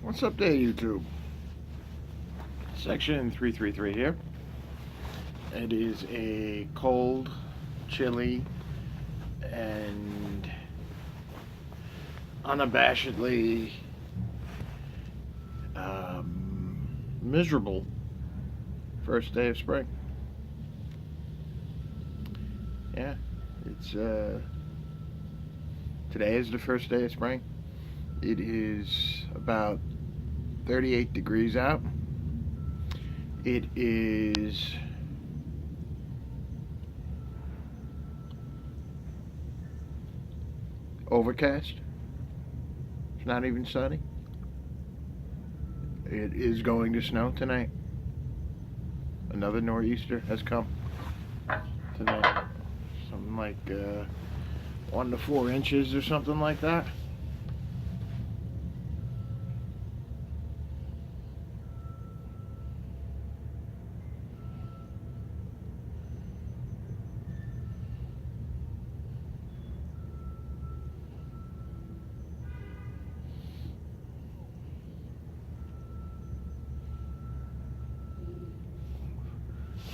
What's up there, YouTube? Section 333 here. It is a cold, chilly, and unabashedly miserable first day of spring. Yeah, it's today is the first day of spring. It is about 38 degrees out. It is overcast. It's not even sunny. It is going to snow tonight. Another nor'easter has come tonight. Something like 1 to 4 inches or something like that.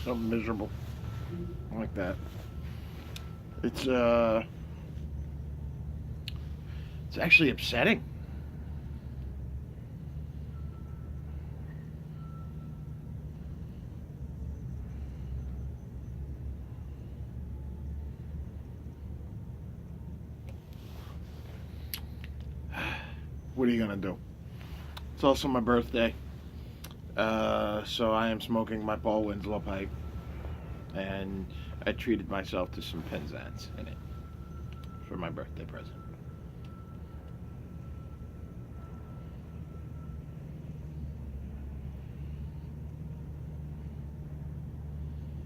Something miserable like that. It's actually upsetting. What are you gonna do? It's also my birthday. So I am smoking my Poul Winslow pipe, and I treated myself to some Penzance in it for my birthday present.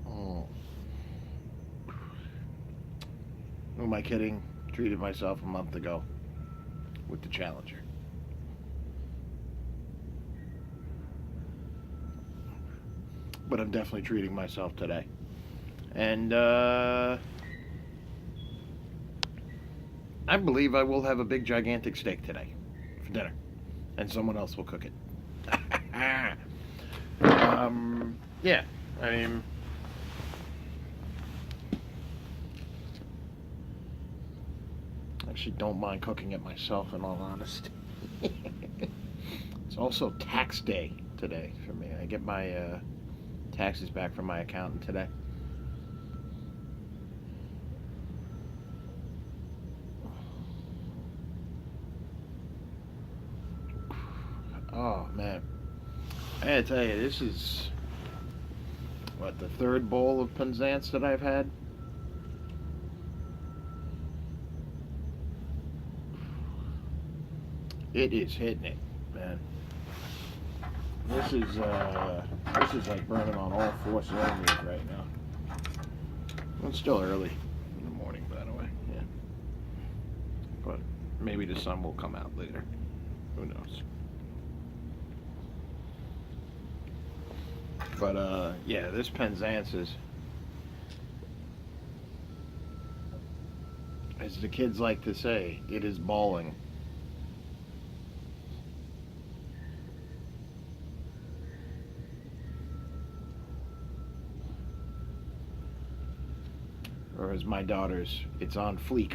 Oh. Who am I kidding? Treated myself a month ago with the Challenger. But I'm definitely treating myself today. And I believe I will have a big gigantic steak today for dinner. And someone else will cook it. Yeah, I mean, actually don't mind cooking it myself, in all honesty. It's also tax day today for me. I get my taxes back from my accountant today. Oh man, I gotta tell you, this is what, the third bowl of Penzance that I've had. It is hitting it, man. This is like burning on all 4 cylinders right now. Well, it's still early in the morning, by the way. Yeah, but maybe the sun will come out later. Who knows? But yeah, this Penzance is, as the kids like to say, it is balling. Or as my daughter's, it's on fleek.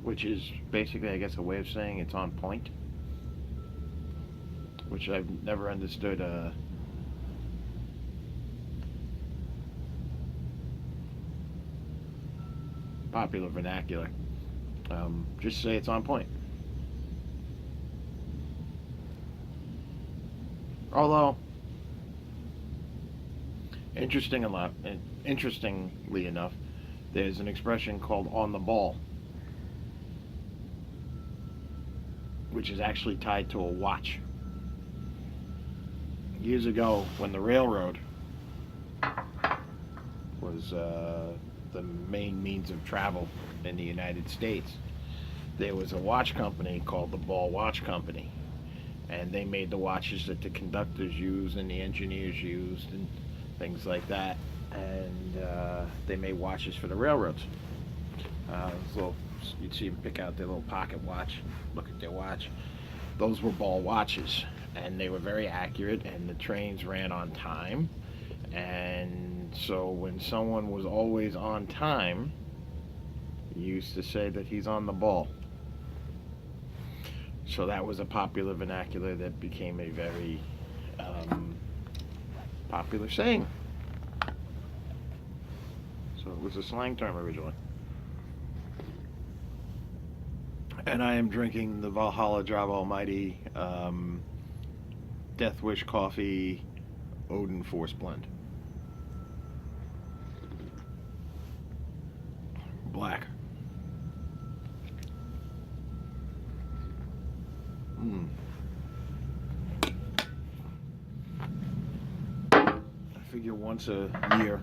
Which is basically, I guess, a way of saying it's on point. Which I've never understood popular vernacular. Just say it's on point. Although, interestingly enough, there's an expression called "on the ball," which is actually tied to a watch. Years ago, when the railroad was the main means of travel in the United States, there was a watch company called the Ball Watch Company, and they made the watches that the conductors used and the engineers used, and things like that. And they made watches for the railroads. So you'd see them pick out their little pocket watch, look at their watch. Those were ball watches, and they were very accurate, and the trains ran on time. And so when someone was always on time, you used to say that he's on the ball. So that was a popular vernacular that became a very popular saying. So it was a slang term originally. And I am drinking the Valhalla Drive Almighty Death Wish Coffee Odin Force Blend. Black. I figure once a year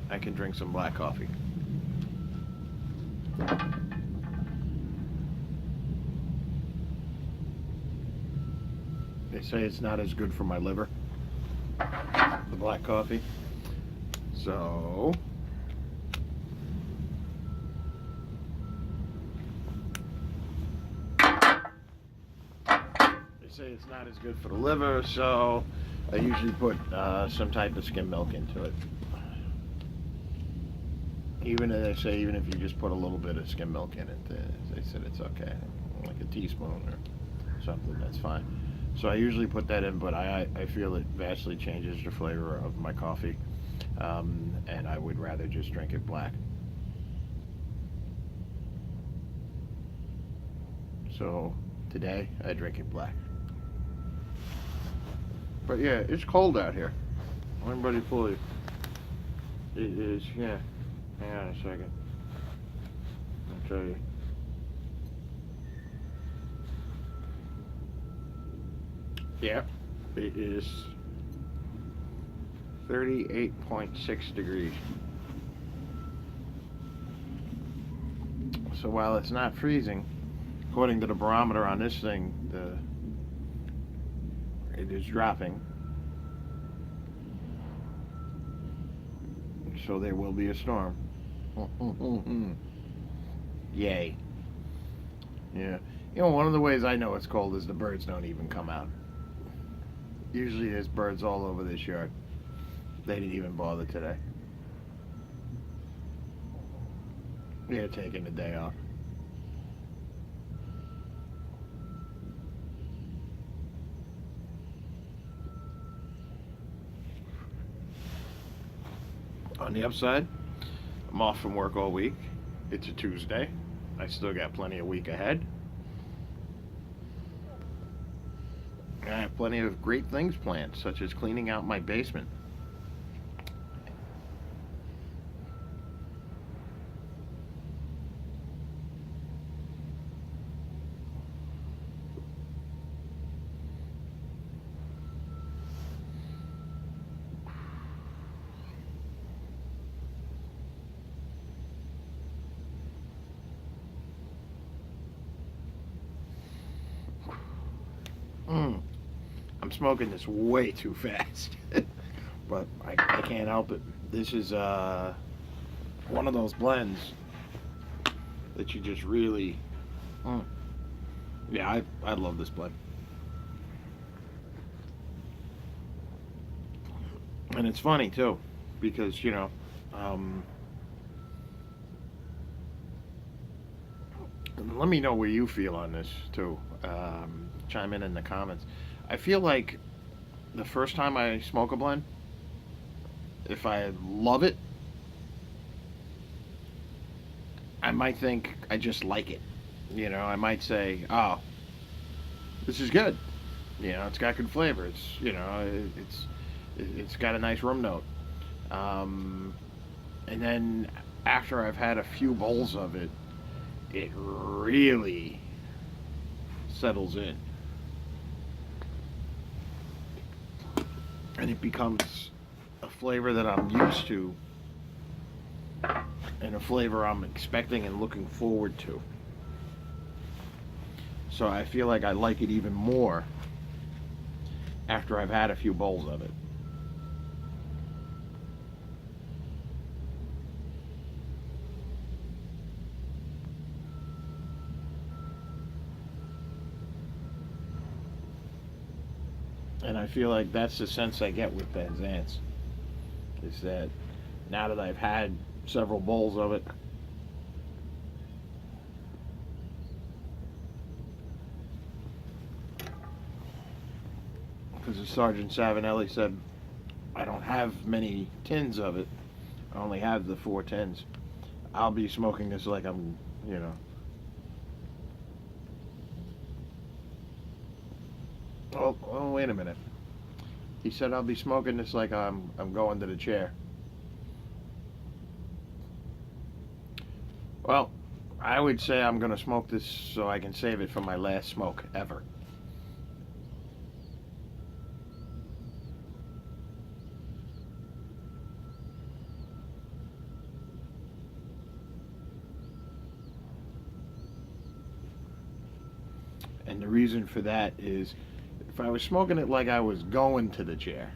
I can drink some black coffee. They say it's not as good for my liver, the black coffee. So they say it's not as good for the liver, so I usually put some type of skim milk into it. Even they say even if you just put a little bit of skim milk in it, they said it's okay, like a teaspoon or something, that's fine. So I usually put that in, but I feel it vastly changes the flavor of my coffee, and I would rather just drink it black. So today I drink it black. But yeah, it's cold out here. Everybody fool you. It is, yeah. Hang on a second. I'll tell you. Yeah, it is 38.6 degrees. So while it's not freezing, according to the barometer on this thing, it is dropping. So there will be a storm. Yay. Yeah. You know, one of the ways I know it's cold is the birds don't even come out. Usually there's birds all over this yard. They didn't even bother today. They're taking the day off. On the upside, I'm off from work all week. It's a Tuesday. I still got plenty of week ahead. I have plenty of great things planned, such as cleaning out my basement. I'm smoking this way too fast, but I can't help it. This is one of those blends that you just really, yeah, I love this blend. And it's funny too, because you know, let me know where you feel on this too. Chime in the comments. I feel like the first time I smoke a blend, if I love it, I might think I just like it. You know, I might say, oh, this is good. You know, it's got good flavor. It's, you know, it's got a nice rum note. And then after I've had a few bowls of it, it really settles in. And it becomes a flavor that I'm used to and a flavor I'm expecting and looking forward to. So I feel like I like it even more after I've had a few bowls of it. And I feel like that's the sense I get with Penzance. Is that now that I've had several bowls of it, because as Sergeant Savinelli said, I don't have many tins of it. I only have the 4 tins. I'll be smoking this like I'm, you know. Oh, wait a minute. He said I'll be smoking this like I'm going to the chair. Well, I would say I'm going to smoke this so I can save it for my last smoke ever. And the reason for that is if I was smoking it like I was going to the chair,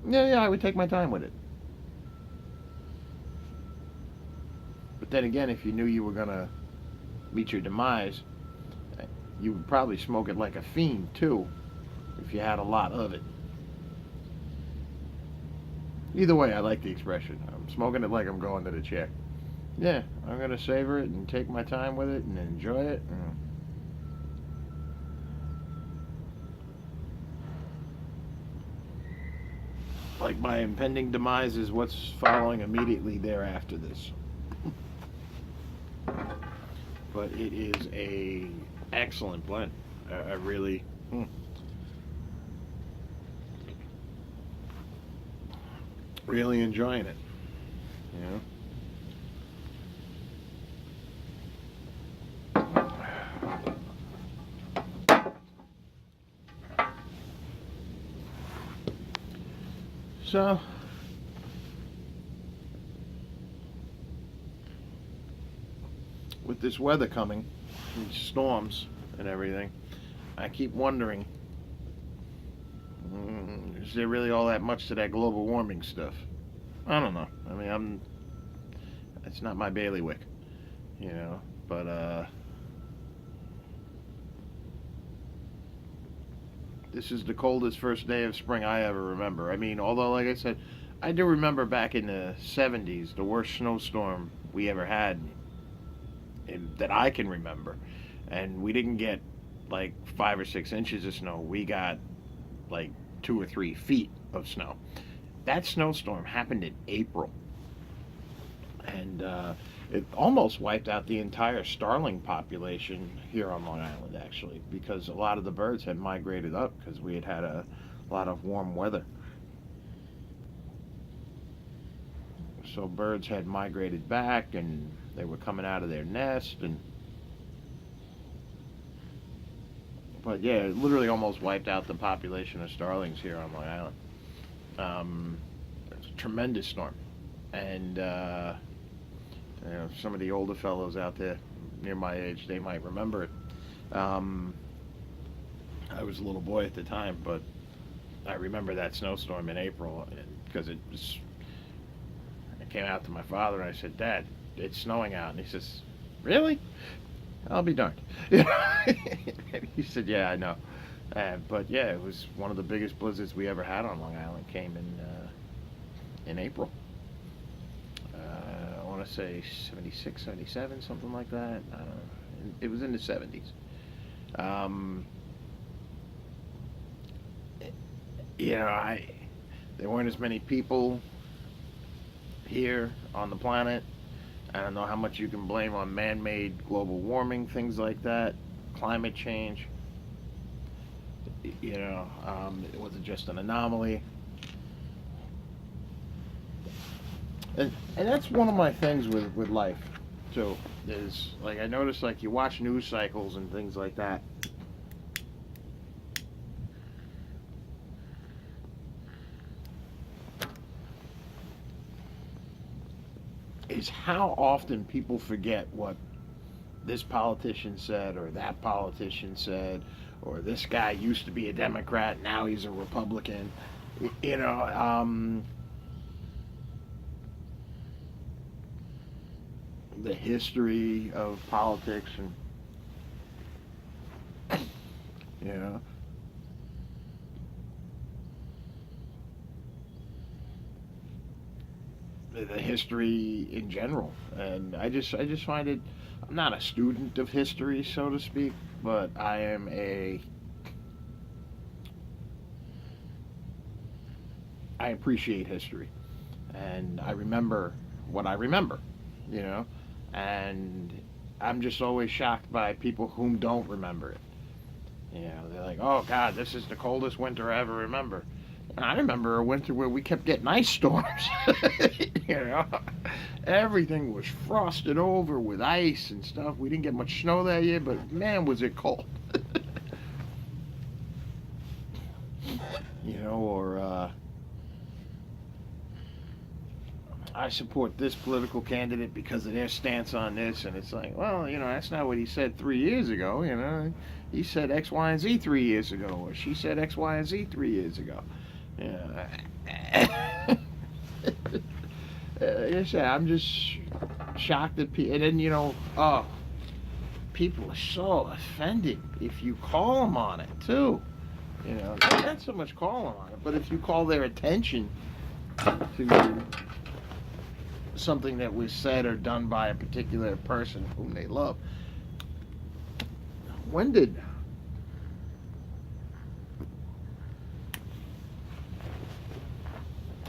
yeah, I would take my time with it. But then again, if you knew you were going to meet your demise, you would probably smoke it like a fiend too, if you had a lot of it. Either way, I like the expression. I'm smoking it like I'm going to the chair. Yeah, I'm going to savor it and take my time with it and enjoy it. Like my impending demise is what's following immediately thereafter this. But it is a excellent blend. I really really enjoying it. You know. So, with this weather coming, these storms and everything, I keep wondering, is there really all that much to that global warming stuff? I don't know. I mean, it's not my bailiwick, you know, but, this is the coldest first day of spring I ever remember. I mean, although, like I said, I do remember back in the 70s, the worst snowstorm we ever had that I can remember. And we didn't get like 5 or 6 inches of snow. We got like 2 or 3 feet of snow. That snowstorm happened in April. And it almost wiped out the entire starling population here on Long Island, actually, because a lot of the birds had migrated up because we had a lot of warm weather. So birds had migrated back, and they were coming out of their nest, but yeah, it literally almost wiped out the population of starlings here on Long Island. It's a tremendous storm, and you know, some of the older fellows out there near my age, they might remember it. I was a little boy at the time, but I remember that snowstorm in April because I came out to my father and I said, "Dad, it's snowing out," and he says, "Really? I'll be darned." He said, "Yeah, I know." But yeah, it was one of the biggest blizzards we ever had on Long Island. Came in April. I want to say 76, 77, something like that. I don't know. It was in the 70s. You know, there weren't as many people here on the planet. I don't know how much you can blame on man-made global warming, things like that, climate change. You know, it wasn't just an anomaly. And that's one of my things with life, too, is, like, I notice, like, you watch news cycles and things like that. Is how often people forget what this politician said or that politician said, or this guy used to be a Democrat, now he's a Republican. You know, the history of politics, and you know. The history in general, and I just find it. I'm not a student of history, so to speak, but I appreciate history, and I remember what I remember, you know, and I'm just always shocked by people whom don't remember it. You know, they're like, "Oh God, this is the coldest winter I ever remember." And I remember a winter where we kept getting ice storms. You know, everything was frosted over with ice and stuff. We didn't get much snow that year, but man, was it cold. You know, or I support this political candidate because of their stance on this, and it's like, well, you know, that's not what he said 3 years ago. You know, he said X, Y, and Z 3 years ago, or she said X, Y, and Z 3 years ago. Yeah. Like I said, I'm just shocked that people, and then you know, oh, people are so offended if you call them on it too. You know, not so much call them on it, but if you call their attention to something that was said or done by a particular person whom they love. When did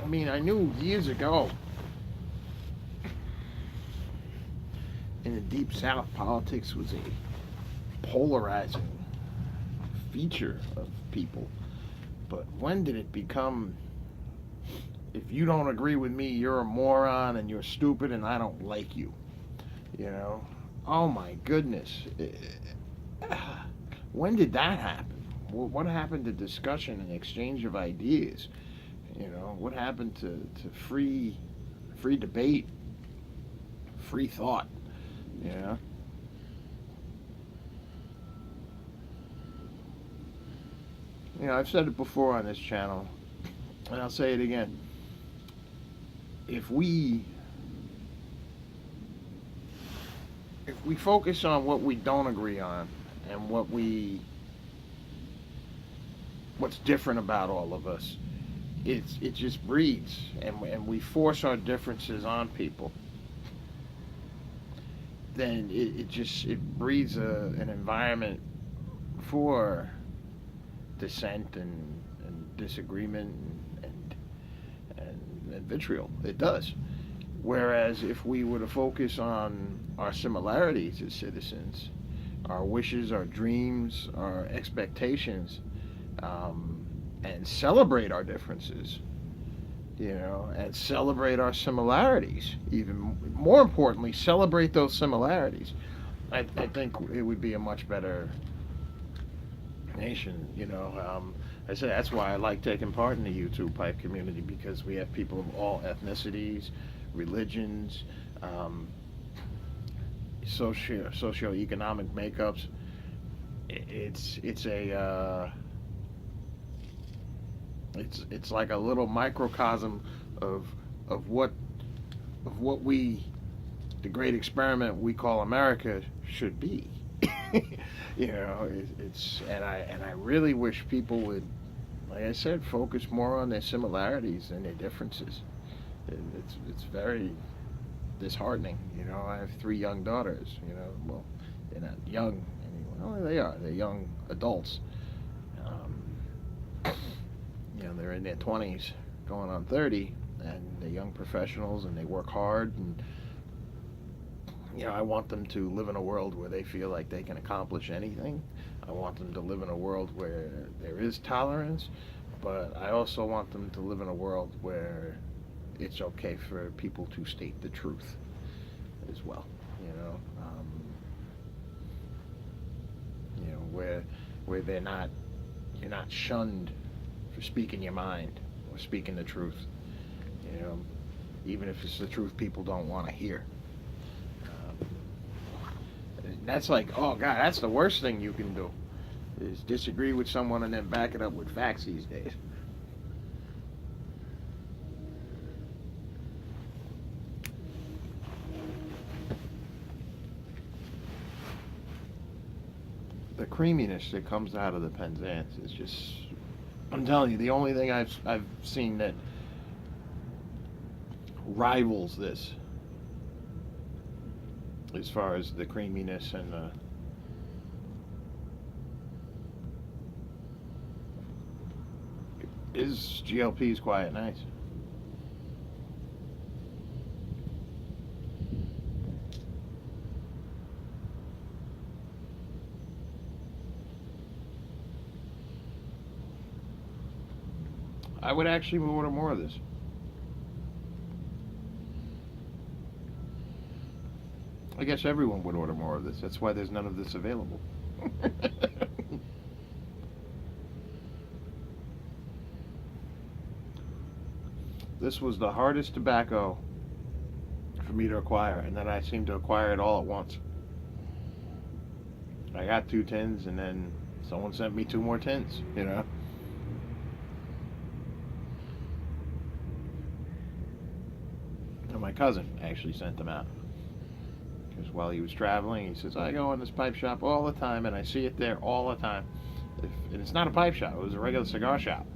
I mean, I knew years ago in the Deep South, politics was a polarizing feature of people. But when did it become, if you don't agree with me, you're a moron and you're stupid and I don't like you? You know? Oh my goodness. When did that happen? What happened to discussion and exchange of ideas? You know, what happened to free debate, free thought? You know? You know, I've said it before on this channel, and I'll say it again. If we focus on what we don't agree on and what's different about all of us, it just breeds, and we force our differences on people. Then it breeds an environment for dissent and disagreement and vitriol. It does. Whereas if we were to focus on our similarities as citizens, our wishes, our dreams, our expectations, and celebrate our differences, you know, and celebrate our similarities, even more importantly, celebrate those similarities, I think it would be a much better nation, you know. I say that's why I like taking part in the YouTube pipe community, because we have people of all ethnicities, religions, socioeconomic makeups. It's like a little microcosm of of what we, the great experiment we call America, should be. You know, it's and I really wish people would, like I said, focus more on their similarities than their differences. It's very disheartening. You know, I have 3 young daughters. You know, well, they're not young anymore. Well, they are. They're young adults. You know, they're in their 20s, going on 30, and they're young professionals, and they work hard. And you know, I want them to live in a world where they feel like they can accomplish anything. I want them to live in a world where there is tolerance, but I also want them to live in a world where it's okay for people to state the truth as well. You know, where you're not shunned for speaking your mind or speaking the truth. You know, even if it's the truth people don't want to hear. That's like, oh God, that's the worst thing you can do, is disagree with someone and then back it up with facts these days. The creaminess that comes out of the Penzance is just, I'm telling you, the only thing I've seen that rivals this as far as the creaminess and is GLP's Quiet Nights. I would actually order more of this. I guess everyone would order more of this. That's why there's none of this available. This was the hardest tobacco for me to acquire, and then I seemed to acquire it all at once. I got 2 tins, and then someone sent me 2 more tins, you know. And my cousin actually sent them out. Because while he was traveling, he says, I go in this pipe shop all the time, and I see it there all the time. And it's not a pipe shop, it was a regular cigar shop.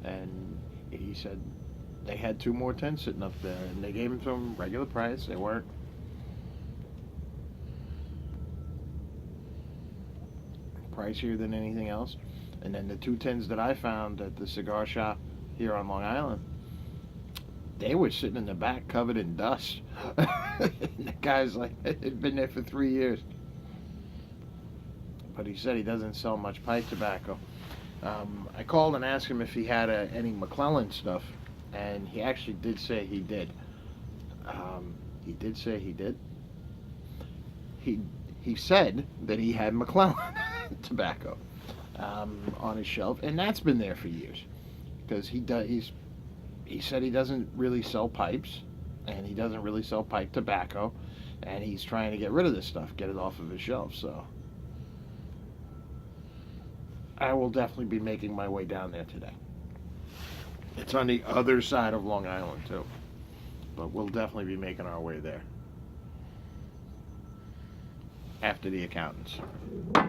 And he said they had 2 more tins sitting up there, and they gave them to him regular price. They weren't pricier than anything else. And then the 2 tins that I found at the cigar shop here on Long Island, they were sitting in the back covered in dust. The guy's like, it'd been there for 3 years. But he said he doesn't sell much pipe tobacco. I called and asked him if he had any McClellan stuff, and he actually did say he did. He did say he did. He said that he had McClellan tobacco on his shelf, and that's been there for years. Because he said he doesn't really sell pipes, and he doesn't really sell pipe tobacco, and he's trying to get rid of this stuff, get it off of his shelf. So I will definitely be making my way down there today. It's on the other side of Long Island too, but we'll definitely be making our way there after the accountants,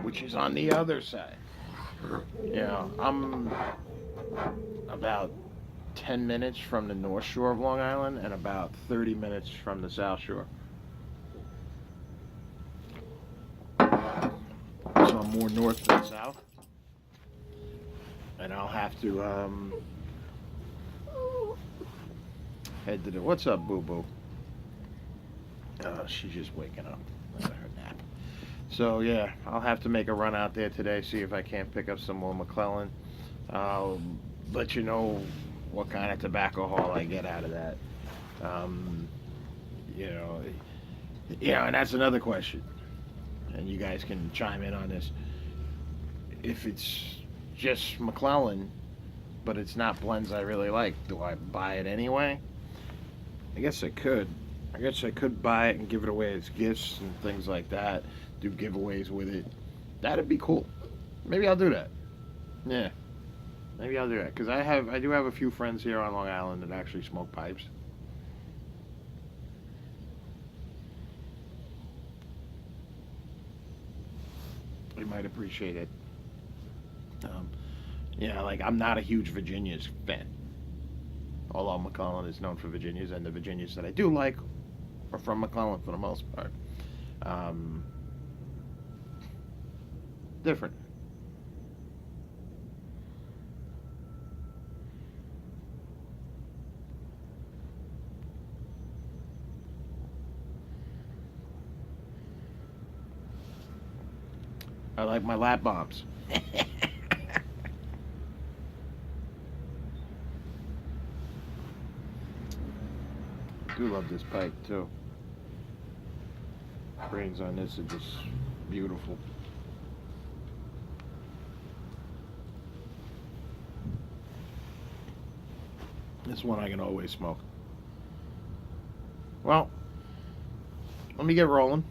which is on the other side. You know, I'm about 10 minutes from the North Shore of Long Island and about 30 minutes from the South Shore. So I'm more north than south. And I'll have to head to the... What's up, boo-boo? She's just waking up. Her nap. So, yeah, I'll have to make a run out there today, see if I can't pick up some more McClellan. I'll let you know what kind of tobacco haul I get out of that. You know, and that's another question. And you guys can chime in on this. If it's just McClellan, but it's not blends I really like, do I buy it anyway? I guess I could. I guess I could buy it and give it away as gifts and things like that. Do giveaways with it. That'd be cool. Maybe I'll do that. Yeah. Maybe I'll do that. Because I do have a few friends here on Long Island that actually smoke pipes. They might appreciate it. Yeah, like I'm not a huge Virginia's fan. Although McClellan is known for Virginias, and the Virginias that I do like are from McClellan for the most part. Different. I like my lap bombs. I do love this pipe too. Grains on this are just beautiful. This one I can always smoke. Well, let me get rolling.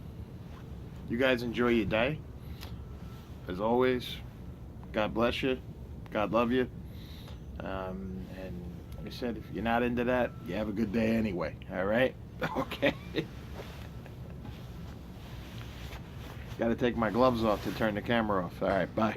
You guys enjoy your day. As always, God bless you. God love you. And like I said, if you're not into that, you have a good day anyway. All right? Okay. Got to take my gloves off to turn the camera off. All right, bye.